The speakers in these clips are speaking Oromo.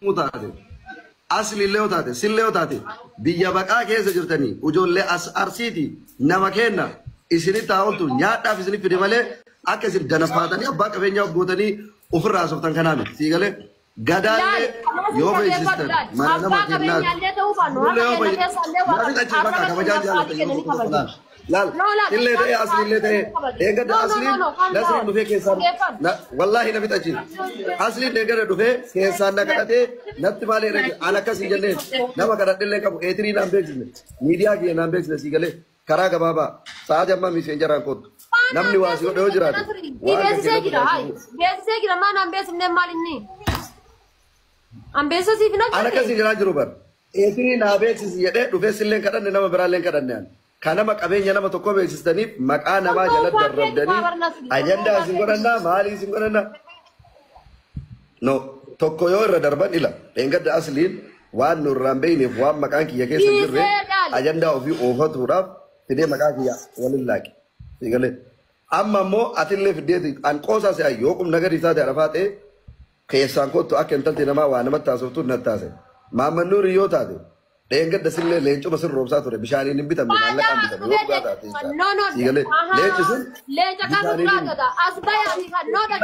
mutaate aslillee taate sillee taate biyya baqaa keessa jirtanii ujoollee arsiiti nama kenna isini taa'oltu nyaadhaaf isini fide malee akka isin danafaatanii abbaa qabeenyaa gootanii ofirraa softan kanaa miti siigalee gadaalee yoo beeksistan mana nama kennaa لا اللي ده أصلي اللي ده إيه قد أصلي لازم نفيه كيسان والله نبي تأجيل أصلي ده قد نفيه كيسان نكرته نتمالي رجع على كسي جنين نما كرت اللي كم إثري نام بيجزني ميديا كي نام بيجزني سيقله كراغ بابا ساجا ما ميسنجر أنكود نام نواسي وده وجرات بيسي كده ما نام بيس من مالني أم بيسو سيفنا على كسي جرات جروبر إثري نام بيجزني يده نفيه سلين كرت نما برالين كرتني كنا مكابين ينا متوقع بيسستني مكان ما جلد دربدني أجندة سينغورنا مالي سينغورنا no tokko yoo irra darban ila engadda asliin waan nurraan beeyne waan maqaan kiyya keessa jirre ajandaa ofii oofatuudhaaf fidee maqaa kiyya waliin laaqe sigale amma immoo atillee fideeti an qoosaa se yoo qum nagari isaa darafaa ta'e keessaan kottu akka intalti namaa waa namatti taasiftu nattaase maamman nuuri yoo taate engadda sillee leencuma sin roobsaa ture bishaaniin hin bitamne maallaqaan bitamne yoo dhugaa taate sigale leenci sun leenca qaba duraatota asbayaati kan noota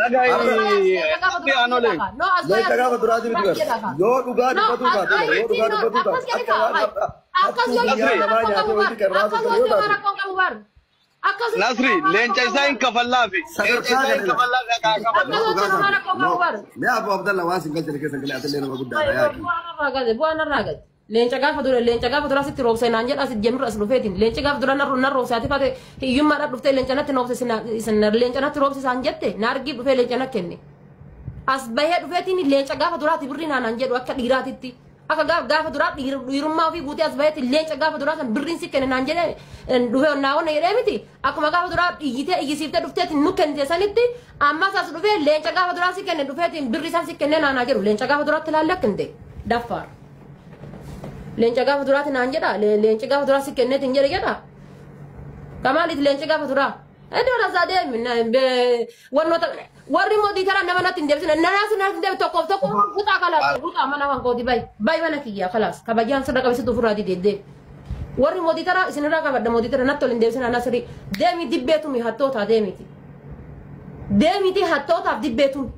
leenca gaafa duraati miti gar yoo dhugaa dubbatuu taate yoo dhugaa dubbatuu taate akka waan akkas yoo namaa nyaatee wanti kan raasuu yoo taate Nasri, leenca isaa hin kafallaafi. Leenca isaa hin kafallaafi akka kafalu. Mee Abu Abdallah waan sin galchine keessa galee atellee nama guddaadha yaaki. Bu'aan irraa gadi. Leenca gaafa dura sitti roobsee naan jedha sitti jemru as dhufeetiin. Leenci gaafa dura narra roobsaati faate hiyyummaadhaan dhuftee leenca natti noobse leenca natti roobse isaan jette na argii dhufee leenca na kenne. As bahee dhufeetiin leenca gaafa duraati birri naan jedhu akka dhiiraatitti. Akka gaafa duraa dhiirummaa ofii guutee as baheetti leenca gaafa duraa san birriin si kenne naan jedhe dhufee naawwanna jedhee miti. Akkuma gaafa duraa dhiyyitee iyyisiiftee dhufteetiin nu kennite sanitti ammas as dhufee leenca gaafa duraa si kenne dhufeetiin birri isaan si kennee naanaa jedhu leenca gaafa duraatti ilaalle akkante daffaar. Leenca gaafa duraatti naan jedha leenca gaafa duraa si kenneetiin jedhe jedha. Kamaalitti leenca gaafa duraa. Iddoo lasaa deemi wannoota warri mootii taraa nama natti hin deebisine nanaas natti deebi tokkoof tokko butaa kalaas butaa mana waan kooti bayi mana kiyyaa kalaas kabajaan sirra qabisitu ofirraa dideeddee warri mootii taraa isinirraa qabadda mootii taraa natti ol hin deebisine anasiri deemi dibbeetumi hattootaa deemiti deemiti hattootaaf dibbeetumi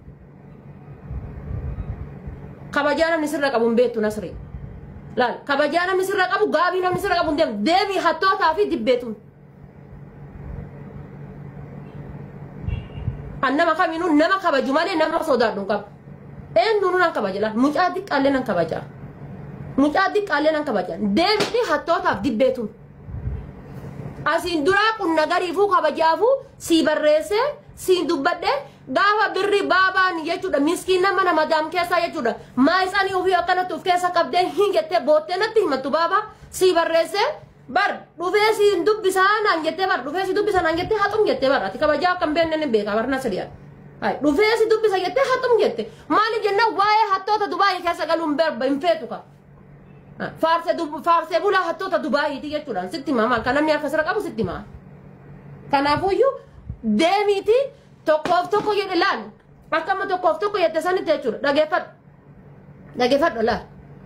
kabajaa namni sirra qabu hin beektu nasiri laal kabajaa namni sirra qabu gaabii namni sirra qabu hin deemu deemi hattootaa fi dibbeetumi. Annama kaminu nama kabaju malee nama sodaadhu qaba. Eenyuun nan kabajala mucaa xiqqaallee nan kabaja. Mucaa xiqqaallee nan kabaja. Deemti hattootaaf dibbeetu. Asiin duraa kun nagariifuu kabajaafuu si barreessee si dubbadhee gaafa birri baabaan jechuudha miskiin nama madaam keessaa jechuudha. Maa isaanii ofii akkanatti of keessa qabdee hin jettee boottee natti himattu baabaa si barreessee bar dhufee si dubbisaan an jettee bar dhufee si dubbisaan an jettee haxum jettee bar ati kabajaa kan beenne ni beeka bar nasriya ay dhufee si dubbisa jettee haxum jette maali jenna waa'ee hattoota Dubaayii keessa galuun berba hin feetu ka faarse bula hattoota Dubaayii jechuudha sitti maal kan namni harka sira qabu sitti maal kanaafuyyuu deemiti tokkoof tokko jedhe laal akkama tokkoof tokko jette sanitti jechuudha dhageeffadhu laal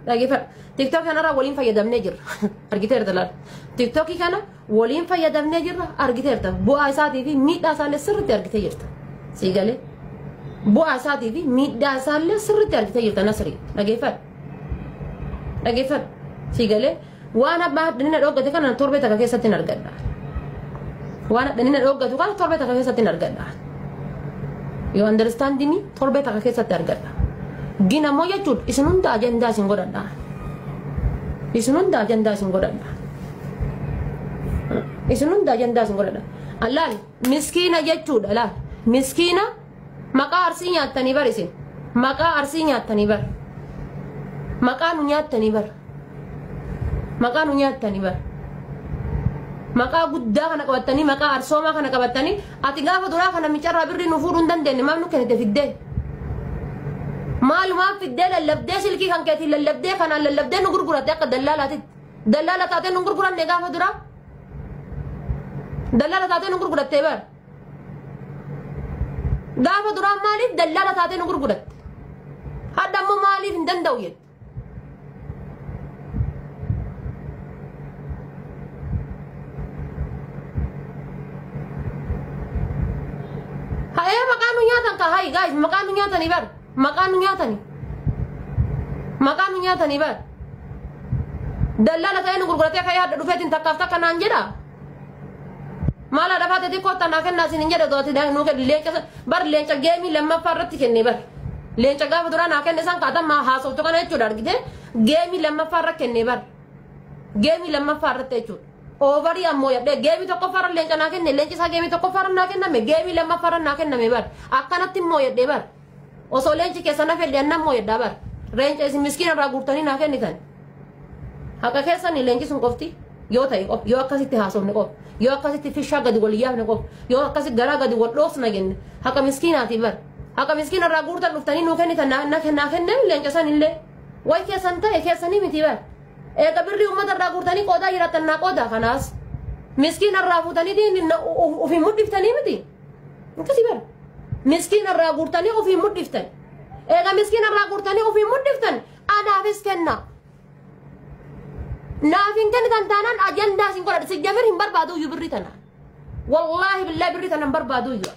dhageeffadhu TikTok kana waliin fayyadamnee jirra argiteerta laal TikTok kana waliin fayyadamnee jirra argiteerta bu'aa isaatii fi miidhaa isaallee sirriitti argitee jirta siigalee bu'aa isaatii fi miidhaa isaallee sirriitti argitee jirta nasrii dhageeffadhu siigalee waan abbaa dhanina dhoggate kana torbee takka keessatti hin argadha waan dhanina dhoggatu kana torbee takka keessatti hin argadha yoo understanding torbee takka keessatti argadha gina moo jechuudha isin hunda ajandaa isin godhadha. Isin hunda ajandaa isin godhadha. Isin hunda ajandaa isin godhadha. Allaal miskiina jechuudha laal miskiina maqaa arsii nyaattanii bar isin maqaa arsii nyaattanii bar maqaa nu nyaattanii bar maqaa nu nyaattanii bar maqaa guddaa kana qabattanii maqaa arsoomaa kana qabattanii ati gaafa duraa kana micarraa birrii nu fuudhuu hin dandeenye maaf nu kennite fiddee maalumaan fiddee lallabdee silkii kan keetiin lallabdee kanaan lallabdee nu gurguratte akka dallaalaatitti dallaala taatee nu gurguranne gaafa duraa dallaala taatee nu gurgurattee bar gaafa duraa maaliif dallaala taatee nu gurguratte hadda ammoo maaliif maaliif hin danda'u jedhe. Hayya maqaan nyaatan ka hay guys maqaan nyaatanii bar maqaan nyaatanii bar dallala ta'ee nu gurguratee akka yaadda dhufeetiin takkaaf takka naan jedha maala dhafaate xiqqoo tannaa kennaa isin hin jedhe dooti nuu kenni leenca bar leenca geemii lammaffaa irratti kenne bar leenca gaafa duraa naa kenne san kaatamaa haasoftu kana jechuudha argite geemii lammaffaa irra kenne bar geemii lammaffaa irratti jechuudha. Overii ammoo yadde geemii tokko farra leenca naa kenne leenci isaa geemii tokko farra naa kenname geemii lammaffaa farra naa kenname bar akkanatti immoo yadde bar osoo leenci keessa na fedhe anna immoo yadda bar leenca isin miskiina irraa guurtanii naa kennitan haqa keessanii leenci sun qofti yoo ta'e qof yoo akkasitti haasofne qof yoo akkasitti fishaa gadi wal yaafne qof yoo akkasitti garaa gadi wal dhoofna jenne haqa miskiinaati bar haqa miskiina irraa guurtan dhuftanii nuu kennitan naa kenname leenca san illee way keessan ta'e keessanii miti bar ega birri ummata irraa guurtanii qoodaa jiraatan naa qoodaa kanaas miskiina irraa fuutanii diin ofii mudhiftanii miti akkasii bara miskiina irraa guurtanii ofii mudhiftan ega miskiina irraa guurtanii ofii mudhiftan anaafis kenna naaf hin kennitan taanaan ajandaa isin godhadha si jamir hin barbaadu iyyuu birri tana wallaahi billaahi birri tana hin barbaadu iyyuu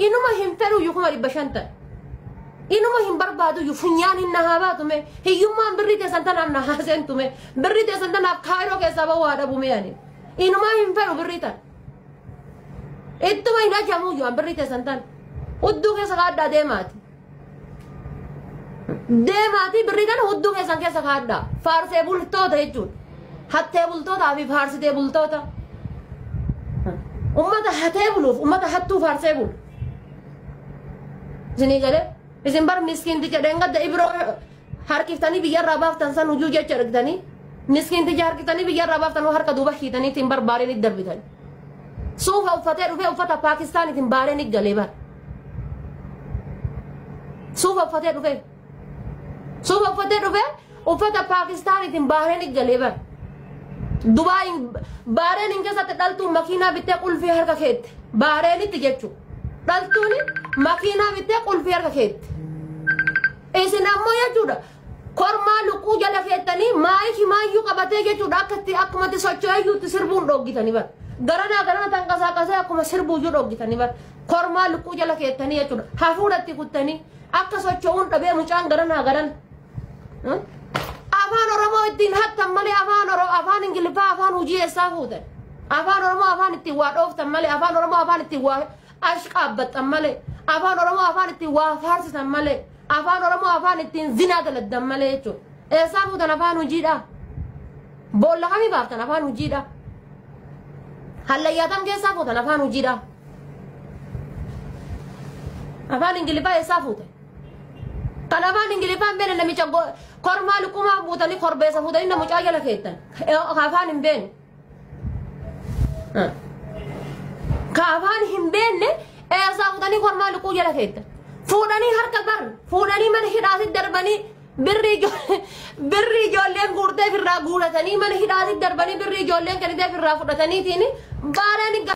inuma hin fedhu iyyuu 500 inuma hin barbaadu iyyuu funyaan hin nahabaatume hiyyummaan birri teessan tanaaf nahaasentume birri teessan tanaaf kaayiroo keessaa bahuu haa dhabume yaani inuma hin fedhu birri tan ittuma hin ajamu iyyuu birri teessan tan hudduu keessa kaaddaa deemaati birri kana hudduu keessan keessa kaaddaa faarsee bultoota jechuudha hattee bultootaa fi faarsitee bultoota ummata hatee buluuf ummata hattuu faarsee bulu isinii galee isin bar miskiinticha dhengadda ibroo harkiftanii biyyarraa baaftan san hujuu jecha argitanii miskiinticha harkiftanii biyyarraa baaftan harka duuba hiitanii ittiin barbaadeen itti darbitan suufa uffatee dhufee uffata Paakistaan ittiin baareen galee bar suufa uffatee dhufee uffata Paakistaan ittiin baareen galee bar Dubai baareen hin keessatti dhaltuun makiinaa bittee qulfii harka keetti baareenitti jechuudha dhaltuun makiinaa bittee qulfii harka keetti isin ammoo jechuudha kormaa luquu jala keettanii maayikii maayyuu qabatee jechuudha akkumatti socho'eeyyuutti sirbuun dhoggitanii bar garana tanqasaaqasee akkuma sirbuuyyuu dhoggitanii bar kormaa luquu jala keettanii jechuudha hafuudhatti kuttanii akka socho'uun dhabee mucaan garan afaan oromoo ittiin hattan malee afaan ingiliffaa afaan hujii eessaa fuutan afaan oromoo afaan ittiin waa dhooftan malee afaan oromoo afaan ittiin waa ashqaabbattan malee afaan oromoo afaan ittiin waa faarsisan malee afaan oromoo afaan ittiin zinaa daladdan malee jechuudha eessaa fuutan afaan hujiidha boolla kamii baaftan afaan hujiidha hallayyaatan keessaa fuutan afaan hujiidha afaan ingiliffaa eessaa fuutan kan afaan ingiliffaan beene namicha kormaa luqumaa buutanii korbeessa fuutanii namucaa jala keettan afaan hin beene ka afaan hin beenne eessaa fuutanii kormaa luquu jala keettan fuudhanii harka bar fuudhanii mana hidhaatti darbanii birri ijoolleen guurteef irraa guuratanii mana hidhaatti darbanii birri ijoolleen kenniteef irraa fudhataniitiin baareen